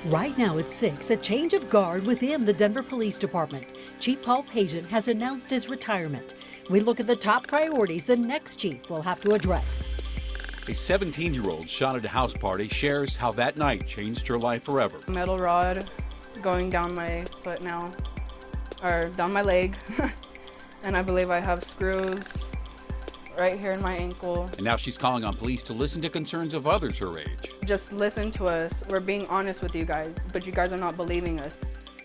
Right now at 6, a change of guard within the Denver Police Department. Chief Paul Pazen has announced his retirement. We look at the top priorities the next chief will have to address. A 17-year-old shot at a house party shares how that night changed her life forever. Metal rod going down my foot now, or down my leg, and I believe I have screws right here in my ankle. And now she's calling on police to listen to concerns of others her age. Just listen to us. We're being honest with you guys, but you guys are not believing us.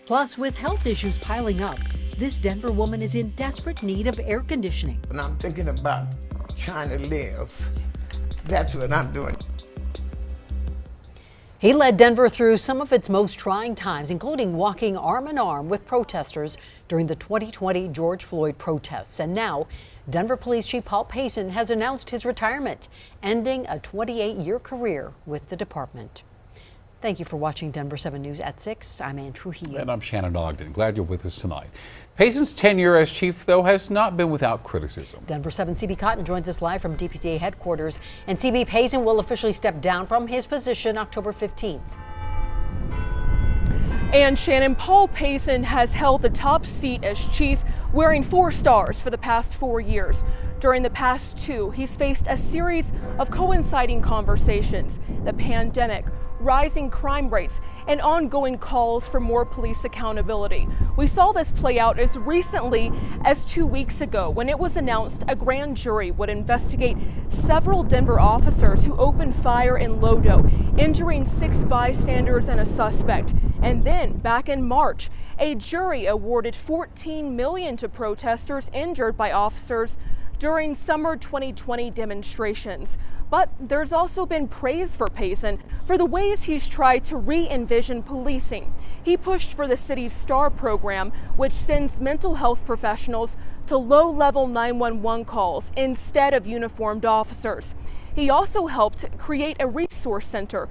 Plus, with health issues piling up, this Denver woman is in desperate need of air conditioning. When I'm thinking about trying to live, that's what I'm doing. He led Denver through some of its most trying times, including walking arm in arm with protesters during the 2020 George Floyd protests. And now, Denver Police Chief Paul Pazen has announced his retirement, ending a 28-year career with the department. Thank you for watching Denver 7 News at 6. I'm Ann Trujillo. And I'm Shannon Ogden. Glad you're with us tonight. Pazen's tenure as chief, though, has not been without criticism. Denver 7 CB Cotton joins us live from DPTA headquarters. And CB, Pazen will officially step down from his position October 15th. And Shannon, Paul Pazen has held the top seat as chief, wearing 4 stars for the past 4 years. During the past 2, he's faced a series of coinciding conversations: the pandemic, rising crime rates, and ongoing calls for more police accountability. We saw this play out as recently as 2 weeks ago when it was announced a grand jury would investigate several Denver officers who opened fire in Lodo, injuring 6 bystanders and a suspect. And then back in March, a jury awarded $14 million to protesters injured by officers during summer 2020 demonstrations. But there's also been praise for Pazen for the ways he's tried to re-envision policing. He pushed for the city's STAR program, which sends mental health professionals to low-level 911 calls instead of uniformed officers. He also helped create a resource center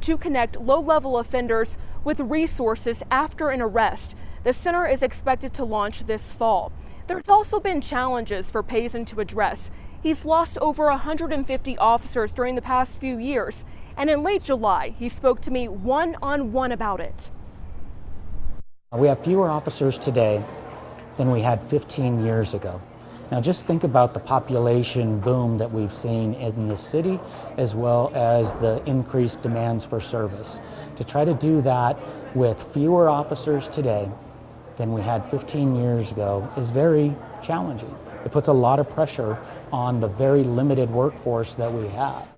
to connect low-level offenders with resources after an arrest. The center is expected to launch this fall. There's also been challenges for Pazen to address. He's lost over 150 officers during the past few years, and in late July, he spoke to me one-on-one about it. We have fewer officers today than we had 15 years ago. Now just think about the population boom that we've seen in the city, as well as the increased demands for service. To try to do that with fewer officers today than we had 15 years ago is very challenging. It puts a lot of pressure on the very limited workforce that we have.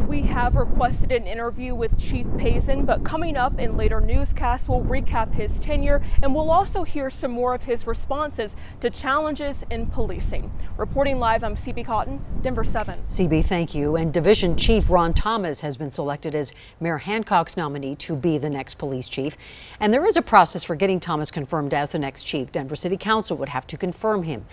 We have requested an interview with Chief Pazen, but coming up in later newscasts, we'll recap his tenure and we'll also hear some more of his responses to challenges in policing. Reporting live, I'm CB Cotton, Denver 7. CB, thank you. And Division Chief Ron Thomas has been selected as Mayor Hancock's nominee to be the next police chief. And there is a process for getting Thomas confirmed as the next chief. Denver City Council would have to confirm him.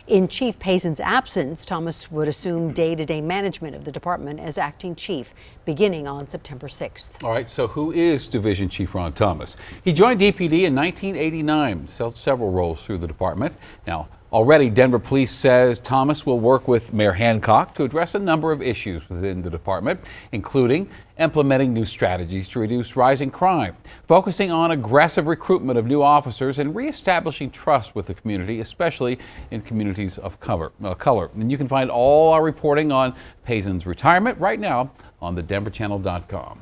In Chief Pazen's absence, Thomas would assume day-to-day management of the department as acting chief, beginning on September 6th. All right, so who is Division Chief Ron Thomas? He joined DPD in 1989, held several roles through the department. Now, already Denver Police says Thomas will work with Mayor Hancock to address a number of issues within the department, including implementing new strategies to reduce rising crime, focusing on aggressive recruitment of new officers, and reestablishing trust with the community, especially in communities of color. And you can find all our reporting on Pazen's retirement right now on thedenverchannel.com.